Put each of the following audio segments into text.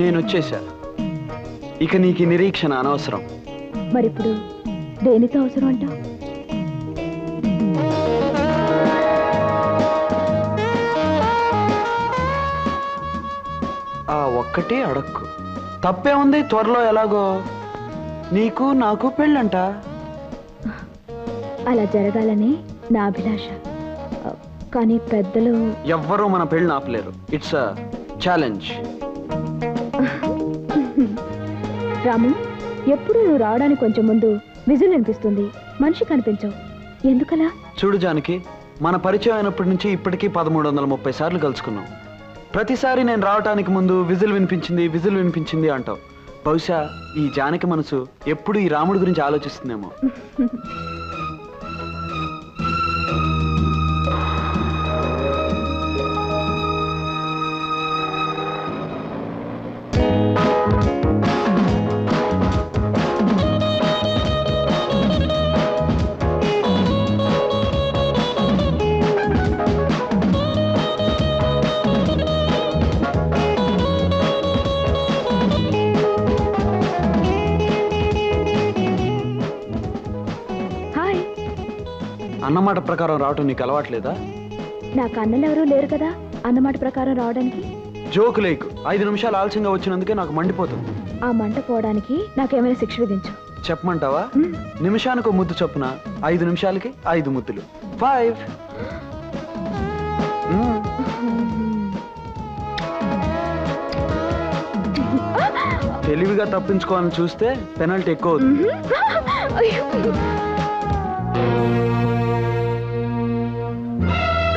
నేను వచ్చేసా. ఇక నీకు నిరీక్షణ అనవసరం. మరిప్పుడు దేనితో అవసరం అంట? ఆ ఒక్కటే అడక్కు. తప్పే ఉంది. త్వరలో ఎలాగో నీకు నాకు పెళ్ళంట. అలా జరగాలని నా అభిలాష. కానీ పెద్దలు ఎవ్వరూ మన పెళ్ళి ఆపలేరు. It's a challenge. రాము, ఎప్పుడు నువ్వు రావడానికి కొంచెం ముందు విజిల్ అనిపిస్తుంది, మనిషి కనిపించవు. ఎందుకలా? చూడు జానకి, మన పరిచయం అయినప్పటి నుంచి ఇప్పటికీ 1330 సార్లు కలుసుకున్నాం. ప్రతిసారి నేను రావటానికి ముందు విజిల్ వినిపించింది అంటావు. బహుశా ఈ జానకి మనసు ఎప్పుడు ఈ రాముడి గురించి ఆలోచిస్తుందేమో. అన్నమాట ప్రకారం రావటం నీకు అలవాట్లేదా? నాకు అన్నలు ఎవరూ లేరు కదా అన్నమాట ప్రకారం రావడానికి. జోకు లేకు. 5 నిమిషాలు ఆలస్యంగా వచ్చినందుకే నాకు మండిపోతుంది. ఆ మంట పోవడానికి నాకేమైనా శిక్ష విధించు. చెప్పమంటావా? నిమిషానికి ఒక ముద్దు చొప్పున 5 నిమిషాలకి 5 ముద్దులు. 5. తెలివిగా తప్పించుకోవాలని చూస్తే పెనల్టీ ఎక్కువ అవుతుంది.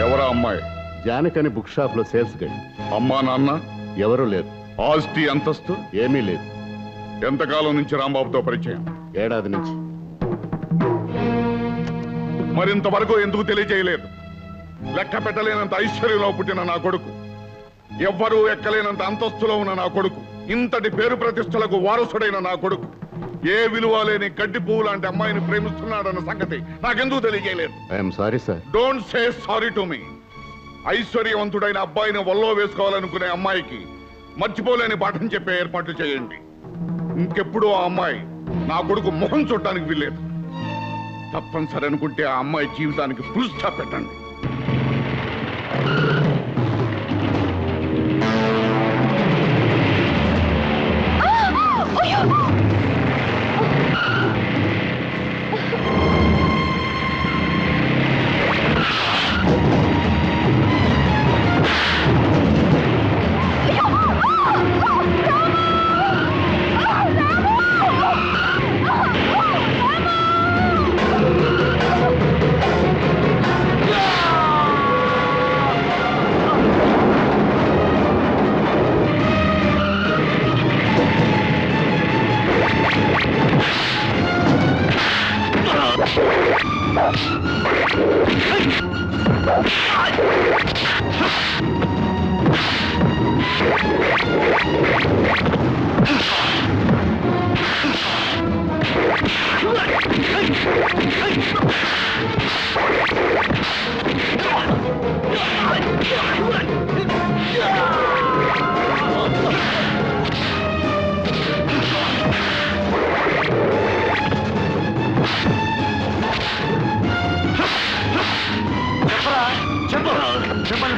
ఎవరా అమ్మాయి? జానకని బుక్ షాప్ లో సేల్స్ గడి. అమ్మా నాన్న ఎవరూ లేరు. ఆస్తి అంతస్తు ఏమీ లేదు. ఎంతకాలం నుంచి రాంబాబుతో పరిచయం? ఏడాది నుంచి. మరింతవరకు ఎందుకు తెలియజేయలేదు? లెక్క పెట్టలేనంత ఐశ్వర్యంలో పుట్టిన నా కొడుకు, ఎవ్వరూ ఎక్కలేనంత అంతస్తులో ఉన్న నా కొడుకు, ఇంతటి పేరు ప్రతిష్టలకు వారసుడైన నా కొడుకు ఏ విలువ లేని గడ్డి పువ్వు లాంటి అమ్మాయిని ప్రేమిస్తున్నాడన్న సంగతి నాకెందుకు తెలియజేయలేదు? I'm sorry sir. Don't say sorry to me. ఐశ్వర్యవంతుడైన అబ్బాయిని వల్లో వేసుకోవాలనుకునే అమ్మాయికి మర్చిపోలేని పాఠం చెప్పే ఏర్పాట్లు చేయండి. ఇంకెప్పుడు ఆ అమ్మాయి నా కొడుకు ముఖం చూడటానికి వీల్లేదు. తప్పనిసరి అనుకుంటే ఆ అమ్మాయి జీవితానికి ఫుల్ స్టాప్ పెట్టండి.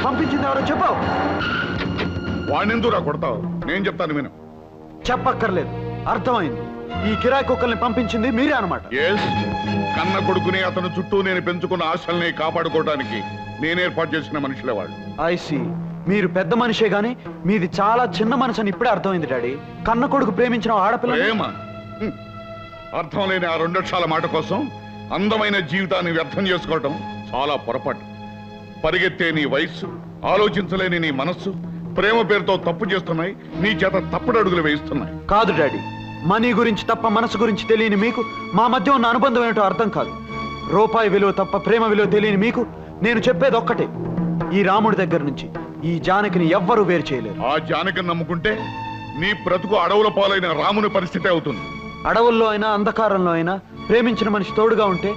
పంపించింది ఎవరో చెప్పు. వాణ్ణెందుకు కొడతావు? నేను చెప్తాను విను. చెప్పక్కర్లేదు, అర్థమైంది. ఈ కిరాయి కుక్కల్ని పంపించింది మీరే అనమాట. కన్న కొడుకుని అతను చుట్టూ నేను పెంచుకున్న ఆశల్ని కాపాడుకోవడానికి నేను ఏర్పాటు చేసిన మనుషులే వాళ్ళు. ఐసి, మీరు పెద్ద మనిషే గాని మీది చాలా చిన్న మనసు అని ఇప్పుడే అర్థమైంది డాడీ. కన్న కొడుకు ప్రేమించిన ఆడపిల్ల ప్రేమ అర్థం లేని ఆ 2 అక్షరాల మాట కోసం అందమైన జీవితాన్ని వ్యర్థం చేసుకోవటం చాలా పొరపాటు. పరిగెత్తే నీ వయస్సు, ఆలోచించలేని నీ మనస్సు ప్రేమ పేరుతో తప్పు చేస్తున్నాయి. నీ చేత తప్పుడు అడుగులు వేయిస్తున్నాయి. కాదు డాడీ, మనీ గురించి తప్ప మనసు గురించి తెలియని మీకు మా మధ్య ఉన్న అనుబంధం ఏమిటో అర్థం కాదు. రూపాయి విలువ తప్ప ప్రేమ విలువ తెలియని మీకు నేను చెప్పేది ఒక్కటే, ఈ రాముడి దగ్గర నుంచి ఈ జానకిని ఎవ్వరూ వేరు చేయలేరు. ఆ జానకిని నమ్ముకుంటే నీ బ్రతుకు అడవుల పాలైన రాముని పరిస్థితి అవుతుంది. అడవుల్లో అయినా అంధకారంలో అయినా ప్రేమించిన మనిషి తోడుగా ఉంటే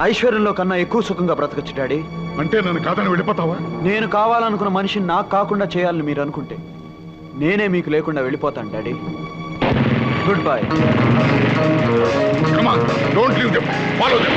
ఐశ్వర్యంలో కన్నా ఎక్కువ సుఖంగా బ్రతకచ్చు డాడీ. అంటే నన్ను కాదని వెళ్ళిపోతావా? నేను కావాలనుకున్న మనిషిని నాకు కాకుండా చేయాలని మీరు అనుకుంటే నేనే మీకు లేకుండా వెళ్ళిపోతాను daddy. Good bye. Come on, don't leave them. Follow them.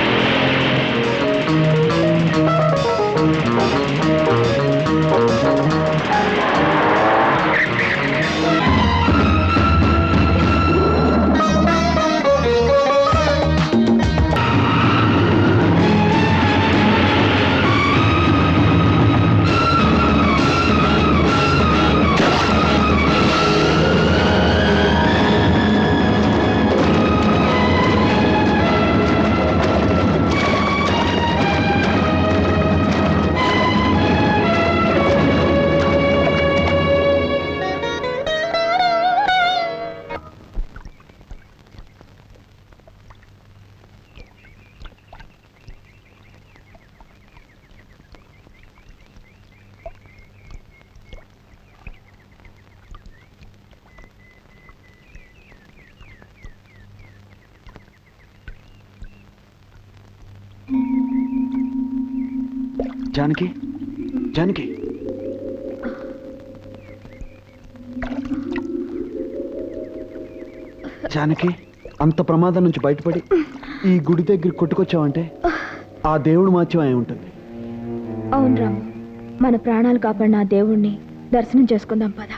Janaki, Janaki, Janaki, అంత ప్రమాదం నుంచి బయటపడి ఈ గుడి దగ్గర కొట్టుకొచ్చావంటే ఆ దేవుడు మాత్యం అయి ఉంటుంది. అవును రాము, మన ప్రాణాలు కాపాడిన ఆ దేవుణ్ణి దర్శనం చేసుకుందాం పద.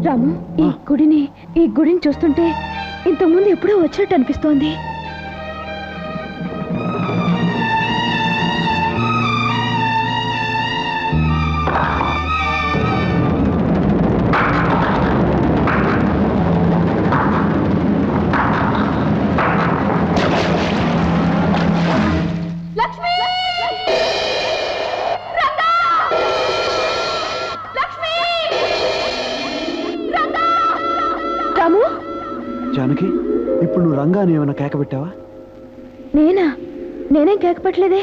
రాము, ఈ గుడిని చూస్తుంటే ఇంతకుముందు ఎప్పుడో వచ్చినట్టు అనిపిస్తోంది. జానకి, ఇప్పుడు నువ్వు రంగాని ఏమైనా కేక పెట్టావా? నేనేం కేక పెట్టలేదే.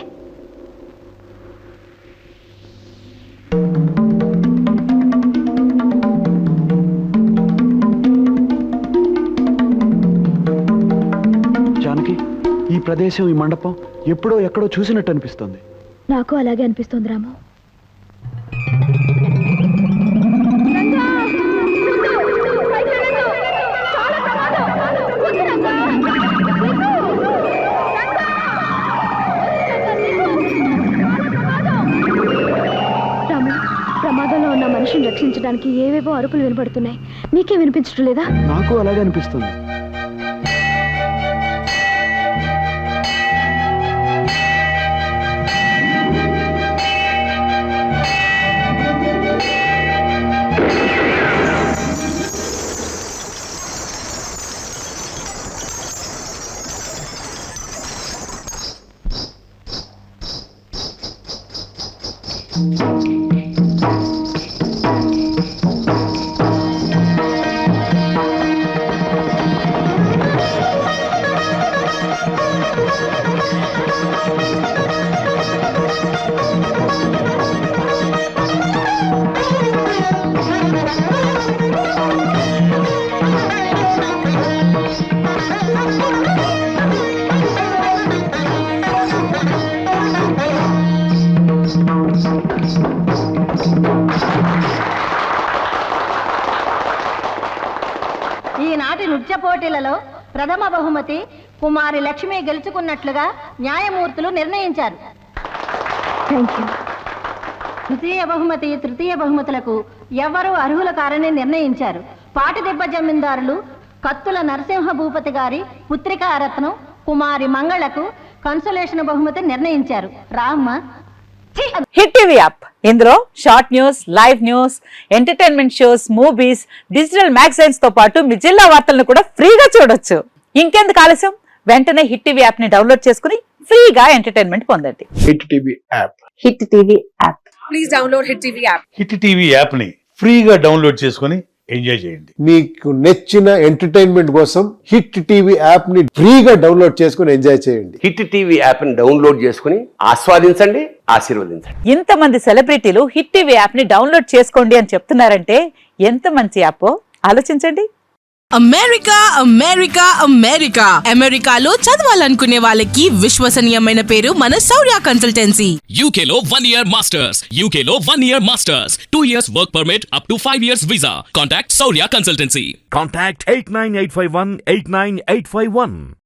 జానకి, ఈ ప్రదేశం, ఈ మండపం ఎప్పుడో ఎక్కడో చూసినట్టు అనిపిస్తోంది. నాకు అలాగే అనిపిస్తోంది రాము. ప్రమాదంలో ఉన్న మనిషిని రక్షించడానికి ఏవేవో అరుపులు వినపడుతున్నాయి. నీకే వినిపించడం లేదా? నాకు అలాగే అనిపిస్తుంది. ఈనాటి నృత్య పోటీలలో ప్రథమ బహుమతి కుమారి లక్ష్మి గెలుచుకున్నట్లుగా న్యాయమూర్తులు నిర్ణయించారు. ద్వితీయ బహుమతి, తృతీయ బహుమతులకు ఎవరు అర్హుల కారని నిర్ణయించారు. పాటిదిబ్బ జమీందారులు కత్తుల నరసింహ భూపతి గారి పుత్రికా రత్నం కుమారి మంగళకు కన్సోలేషన్ బహుమతి నిర్ణయించారు. రామ్మ. హిట్ టీవీ యాప్, ఇందులో short news, live news, entertainment shows, movies, digital magazines తో పాటు మీ జిల్లా వార్తలను కూడా ఫ్రీగా చూడొచ్చు. ఇంకెందుకు ఆలస్యం, వెంటనే హిట్ టీవీ యాప్ ని డౌన్లోడ్ చేసుకుని ఫ్రీగా ఎంటర్టైన్మెంట్ పొందండి. Hit TV app. Hit TV app. Hit TV app ని ఫ్రీగా డౌన్లోడ్ చేసుకుని ఎంజాయ్ చేయండి. మీకు నచ్చిన ఎంటర్టైన్మెంట్ కోసం హిట్ టీవీ యాప్ ని ఫ్రీగా డౌన్లోడ్ చేసుకుని ఎంజాయ్ చేయండి. హిట్ టీవీ యాప్ ని డౌన్లోడ్ చేసుకుని ఆస్వాదించండి, ఆశీర్వదించండి. ఇంతమంది సెలబ్రిటీలు హిట్ టీవీ యాప్ ని డౌన్లోడ్ చేసుకోండి అని చెప్తున్నారంటే ఎంత మంచి యాప్ ఆలోచించండి. అమెరికా అమెరికా అమెరికా అమెరికాలో చదవాలనుకునే వాళ్ళకి విశ్వసనీయమైన పేరు మన శౌర్య కన్సల్టెన్సీ. UK లో 1 year masters. UK లో 1 year masters. 2 years work permit up to 5 years visa. Contact Saurya Consultancy. Contact 89851 89851.